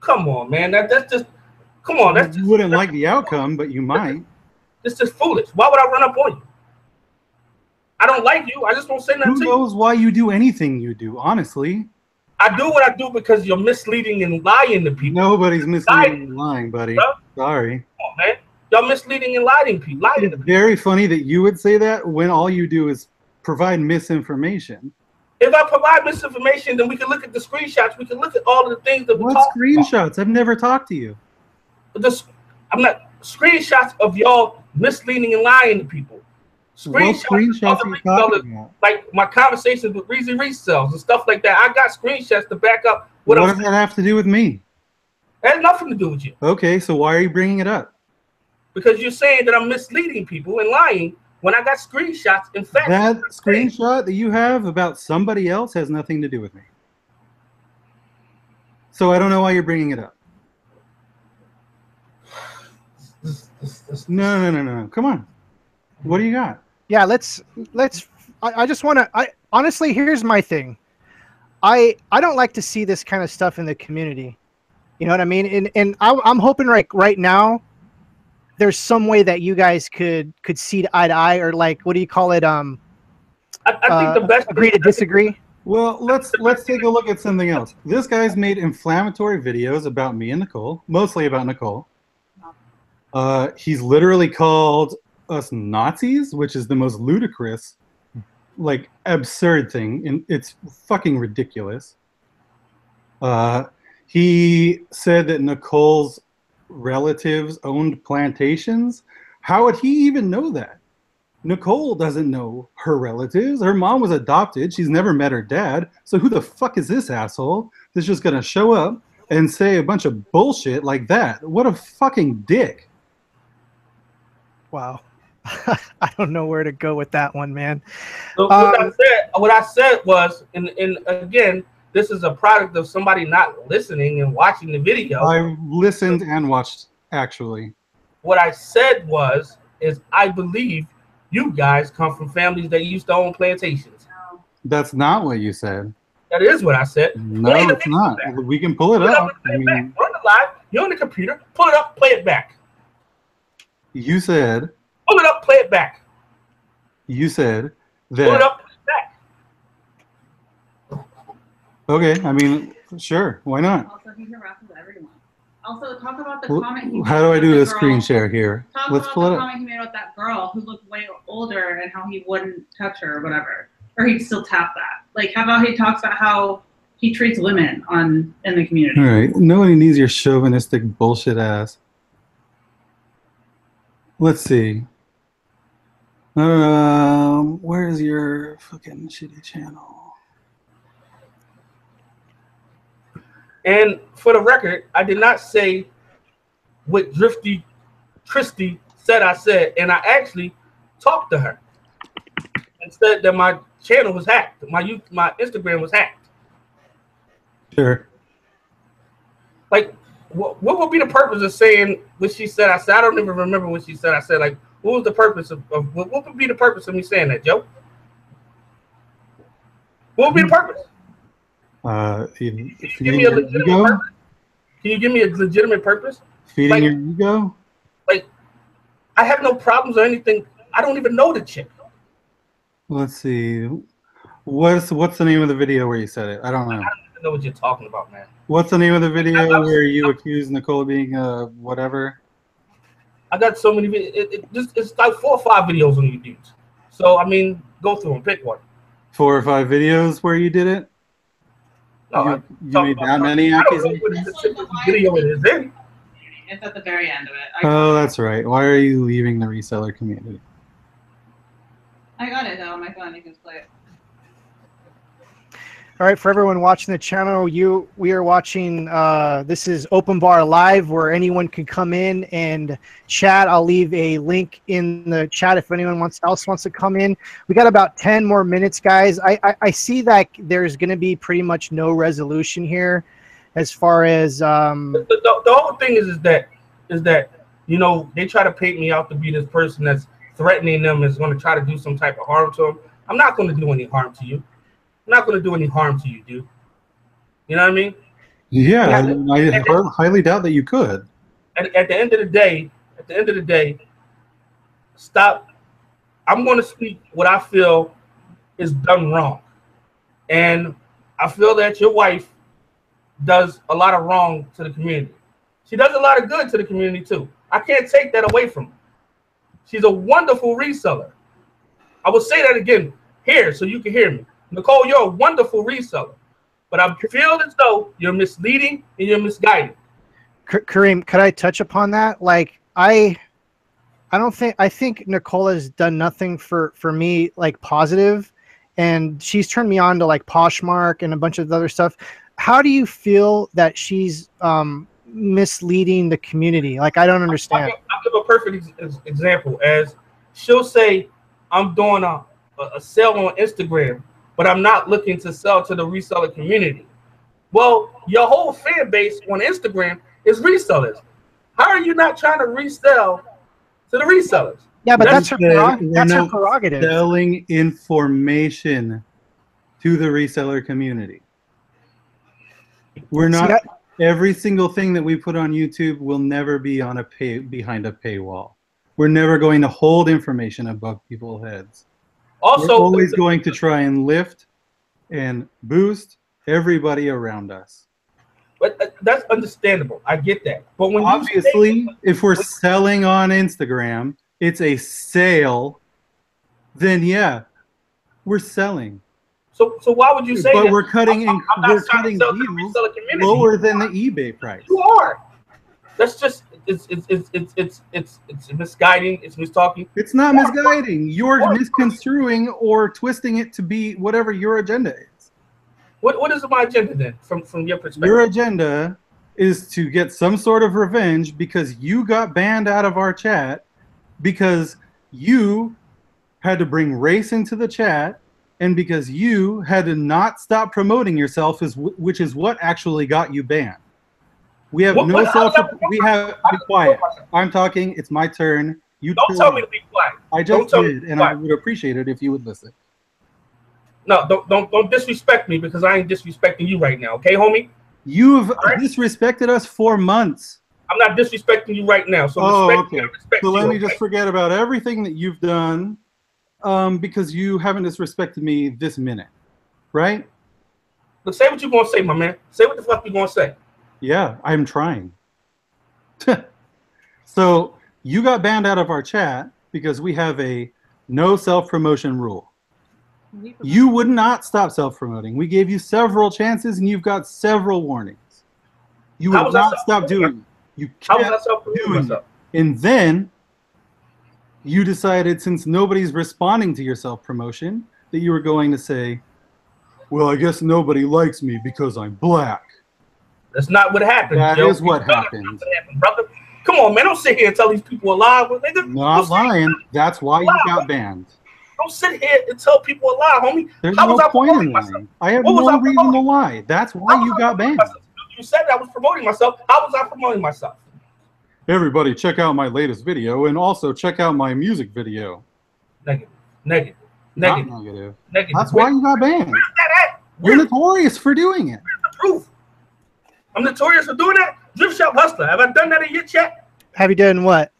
Come on, man. That's just. Come on. That's just, you wouldn't like the outcome, but you might. It's just foolish. Why would I run up on you? I don't like you. I just won't say nothing to you. Who knows why you do anything you do, honestly? I do what I do because you're misleading and lying to people. Nobody's misleading and lying, buddy. Bro. Sorry. Come on, man. Y'all misleading and lying to people. It's very funny that you would say that when all you do is provide misinformation. If I provide misinformation, then we can look at the screenshots. We can look at all of the things that we talk about. What screenshots? I've never talked to you. I'm not screenshots of y'all misleading and lying to people. Screenshots are you talking about? Like my conversations with Resells and stuff like that. I got screenshots to back up what does that have to do with me? It has nothing to do with you. Okay, so why are you bringing it up? Because you're saying that I'm misleading people and lying when I got screenshots. In fact, that screenshot that you have about somebody else has nothing to do with me. So I don't know why you're bringing it up. No. Come on. What do you got? Yeah, let's. I just want to. Honestly, here's my thing. I don't like to see this kind of stuff in the community. You know what I mean? And I'm hoping right now there's some way that you guys could see eye to eye, or like, what do you call it? I think the best agree to disagree. Well, let's take a look at something else. This guy's made inflammatory videos about me and Nicole, mostly about Nicole. He's literally called us Nazis, which is the most ludicrous, like, absurd thing, and it's fucking ridiculous. He said that Nicole's relatives owned plantations. How would he even know that? Nicole doesn't know her relatives. Her mom was adopted. She's never met her dad. So who the fuck is this asshole that's just gonna show up and say a bunch of bullshit like that? What a fucking dick. Wow. I don't know where to go with that one, man. So what I said was, and again, this is a product of somebody not listening and watching the video. I listened and watched, actually. What I said is I believe you guys come from families that used to own plantations. That's not what you said. That is what I said. No, it's not. We can pull it up. Run it live. You're on the computer. Pull it up. Play it back. You said. Pull it up. Play it back. You said that. Pull it up. Play it back. Okay. I mean, sure. Why not? Also, he harasses everyone. Also, talk about the comment he made. How do I do a girl. screen share here? Let's pull it up. Talk about the comment he made about that girl who looked way older and how he wouldn't touch her or whatever. Or he'd still tap that. Like, how about he talks about how he treats women in the community. All right. Nobody needs your chauvinistic bullshit ass. Let's see. Where's your fucking shitty channel? And for the record, I did not say what Tristy said I said, and I actually talked to her and said that my channel was hacked. My Instagram was hacked. Sure. Like, what would be the purpose of saying what she said I said? I don't even remember what she said I said. Like, what was the purpose of what would be the purpose of me saying that, Joe? What would be the purpose? Feeding Give me a your legitimate ego? purpose. Can you give me a legitimate purpose? Feeding Like- your ego? Like, I have no problems or anything. I don't even know the chick. Let's see. What's the name of the video where you said it? I don't know. I don't even know what you're talking about, man. What's the name of the video where you accuse Nicole of being whatever? I got so many videos. It's like 4 or 5 videos on YouTube. So, I mean, go through and pick one. 4 or 5 videos where you did it? No, You made that many I don't know accusations? what specific video it is in. It's at the very end of it. Oh, that's right. Why are you leaving the reseller community? I got it though on my phone. You can play it. All right, for everyone watching the channel, we are watching, this is Open Bar Live, where anyone can come in and chat. I'll leave a link in the chat if anyone else wants to come in. We got about 10 more minutes, guys. I see that there's going to be pretty much no resolution here as far as... The whole thing is that, you know, they try to paint me out to be this person that's threatening them, is going to try to do some type of harm to them. I'm not going to do any harm to you. I'm not going to do any harm to you, dude. You know what I mean? Yeah, I highly doubt that you could. And at the end of the day, stop. I'm going to speak what I feel is done wrong. And I feel that your wife does a lot of wrong to the community. She does a lot of good to the community, too. I can't take that away from her. She's a wonderful reseller. I will say that again here so you can hear me. Nicole, you're a wonderful reseller, but I feel as though you're misleading and you're misguiding. Kareem, could I touch upon that? Like, I think Nicole has done nothing for me, like, positive, and she's turned me on to, like, Poshmark and a bunch of other stuff. How do you feel that she's misleading the community? Like, I don't understand. I'll give a perfect example. As she'll say, I'm doing a sale on Instagram, but I'm not looking to sell to the reseller community. Well, your whole fan base on Instagram is resellers. How are you not trying to resell to the resellers? Yeah, but that's her We're prerogative. Selling information to the reseller community. We're not. Every single thing that we put on YouTube will never be on behind a paywall. We're never going to hold information above people's heads. Also, we're always going to try and lift and boost everybody around us. But that's understandable. I get that. But when obviously, if we're selling on Instagram, it's a sale. Then yeah, we're selling. So why would you say but that? We're cutting deals lower than the eBay price. You are. That's just it's misguiding. It's mistalking. It's not misguiding. You're misconstruing or twisting it to be whatever your agenda is. What is my agenda then, from your perspective? Your agenda is to get some sort of revenge because you got banned out of our chat because you had to bring race into the chat and because you had to not stop promoting yourself, which is what actually got you banned. We have no self. We have. Be quiet. I'm talking. It's my turn. You don't tell me to be quiet. I just did, and I would appreciate it if you would listen. No, don't disrespect me because I ain't disrespecting you right now. Okay, homie? You've disrespected us for months. I'm not disrespecting you right now. So okay. So let me just forget about everything that you've done, because you haven't disrespected me this minute, right? Look, say what you're gonna say, my man. Say what the fuck you're gonna say. Yeah, I'm trying. So you got banned out of our chat because we have a no self-promotion rule. You would not stop self-promoting. We gave you several chances, and you've got several warnings. You would not stop doing it. You kept doing it. And then you decided, since nobody's responding to your self-promotion, that you were going to say, well, I guess nobody likes me because I'm black. That's not what happened. That is what happened. Brother. Come on, man. Don't sit here and tell these people a lie. Not lying. That's why you got banned. Don't sit here and tell people a lie, homie. There's no point in lying. I have no reason to lie. That's why you got banned. You said I was promoting myself. How was I promoting myself? Everybody, check out my latest video, and also check out my music video. Negative. That's why you got banned. You're notorious for doing it. Where's the proof? I'm notorious for doing that? Thrift Shop Hustler. Have I done that in your chat? Have you done what?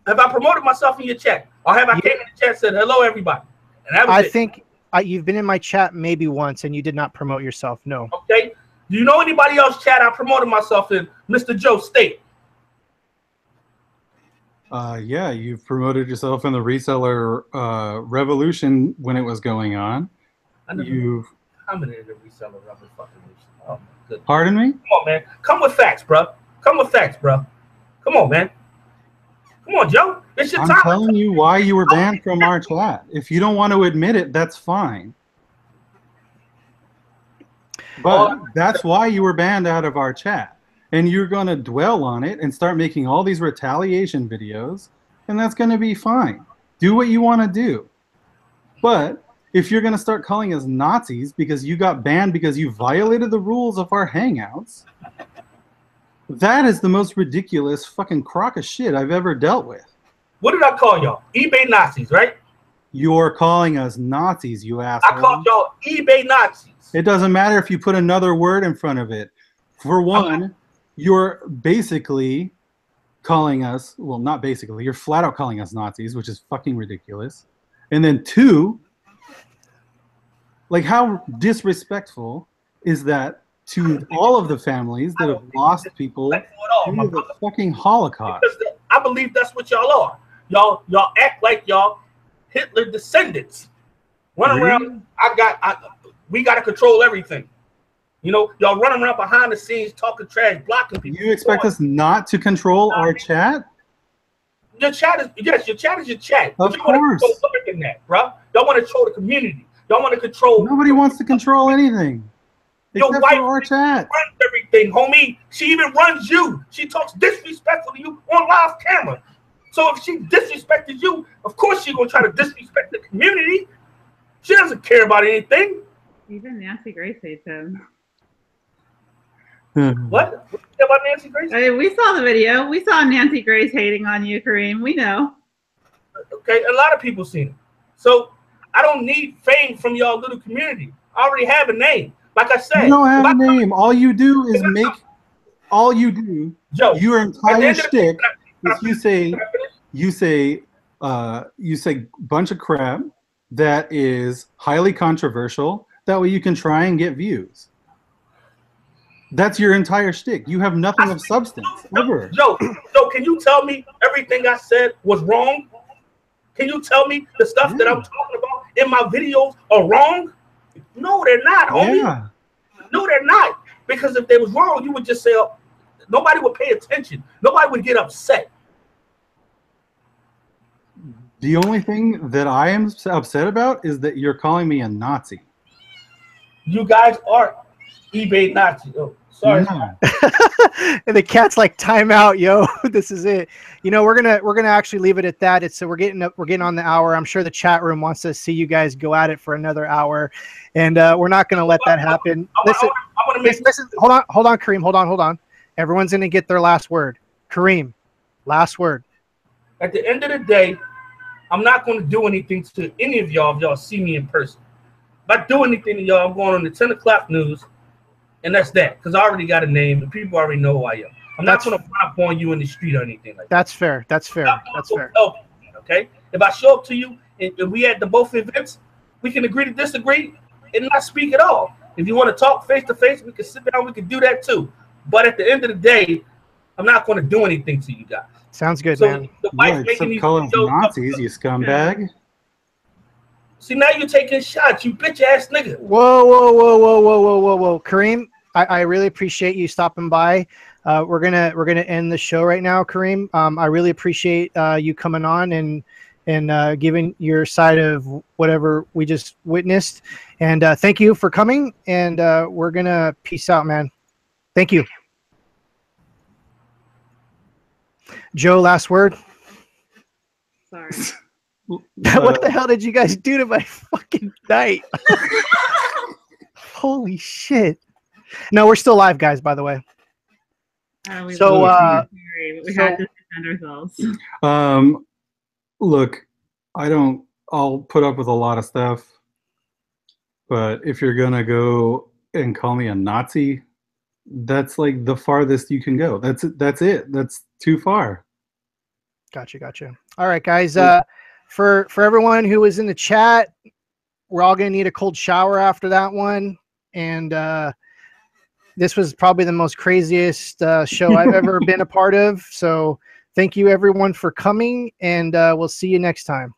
Have I promoted myself in your chat? Or have I came in the chat and said, hello, everybody? And that was I think you've been in my chat maybe once, and you did not promote yourself. No. Okay. Do you know anybody else chat I promoted myself in? Mr. Joe State. Yeah, you've promoted yourself in the reseller revolution when it was going on. I'm in the reseller revolution. Oh, my goodness. Pardon me? Come on, man. Come with facts, bro. Come with facts, bro. Come on, man. Come on, Joe. It's your time. I'm telling you why you were banned from our chat. If you don't want to admit it, that's fine. But that's why you were banned out of our chat. And you're going to dwell on it and start making all these retaliation videos, and that's going to be fine. Do what you want to do. But if you're going to start calling us Nazis because you got banned because you violated the rules of our Hangouts, that is the most ridiculous fucking crock of shit I've ever dealt with. What did I call y'all? eBay Nazis, right? You're calling us Nazis, you asshole. I called y'all eBay Nazis. It doesn't matter if you put another word in front of it. For one, you're basically calling us, well, not basically, you're flat out calling us Nazis, which is fucking ridiculous. And then two, like, how disrespectful is that to all of the families that have lost people due to the fucking Holocaust? Because I believe that's what y'all are. Y'all act like y'all Hitler descendants. Run around, we got to control everything. You know, y'all running around behind the scenes talking trash, blocking people. You expect us not to control our chat? Your chat is, yes, your chat is your chat. Of course. Y'all want to that, bro. Y'all want to control the community. Y'all want to control. Nobody wants to control anything. Your Except wife for our chat. runs everything, homie. She even runs you. She talks disrespectful to you on live camera. So if she disrespected you, of course she's going to try to disrespect the community. She doesn't care about anything. Even Nancy Grace hates him. What? What do you say about Nancy Grace? I mean, we saw the video. We saw Nancy Grace hating on you, Kareem. We know. Okay, a lot of people seen it. So I don't need fame from y'all little community. I already have a name. Like I said, you don't have a name. All you do is make. All you do. Joe, your entire shtick is you say bunch of crap that is highly controversial. That way you can try and get views. That's your entire shtick. You have nothing of substance ever. Joe, can you tell me everything I said was wrong? Can you tell me the stuff that I'm talking about in my videos are wrong? No, they're not, homie. Yeah. No, they're not. Because if they was wrong, you would just say, oh, nobody would pay attention. Nobody would get upset. The only thing that I am upset about is that you're calling me a Nazi. You guys are eBay Nazis. Oh, sorry. Yeah. And the cat's like, time out, yo. This is it. You know, we're gonna actually leave it at that. So we're getting on the hour. I'm sure the chat room wants to see you guys go at it for another hour, and we're not gonna let that happen. Listen, hold on, Kareem, hold on. Everyone's gonna get their last word. Kareem, last word. At the end of the day, I'm not going to do anything to any of y'all if y'all see me in person. If I do anything to y'all, I'm going on the 10 o'clock news, and that's that. Because I already got a name, and people already know who I am. I'm not going to pop on you in the street or anything like that. That's fair. That's fair. Okay? If I show up to you, and we at the both events, we can agree to disagree and not speak at all. If you want to talk face-to-face, we can sit down, we can do that too. But at the end of the day, I'm not going to do anything to you guys. Sounds good, man. Except calling us Nazis, you scumbag. See, now you're taking shots, you bitch ass nigga. Whoa. Kareem, I really appreciate you stopping by. We're gonna end the show right now, Kareem. I really appreciate you coming on and giving your side of whatever we just witnessed. And thank you for coming. And we're gonna peace out, man. Thank you. Joe, last word. Sorry. What the hell did you guys do to my fucking night? Holy shit. No, we're still live, guys, by the way. We So, sorry, but we had to defend ourselves. Look, I'll put up with a lot of stuff, but if you're gonna go and call me a Nazi, that's like the farthest you can go. That's it. That's too far. Gotcha. All right, guys. For everyone who was in the chat, we're all gonna need a cold shower after that one. And this was probably the most craziest show I've ever been a part of. So thank you everyone for coming, and we'll see you next time.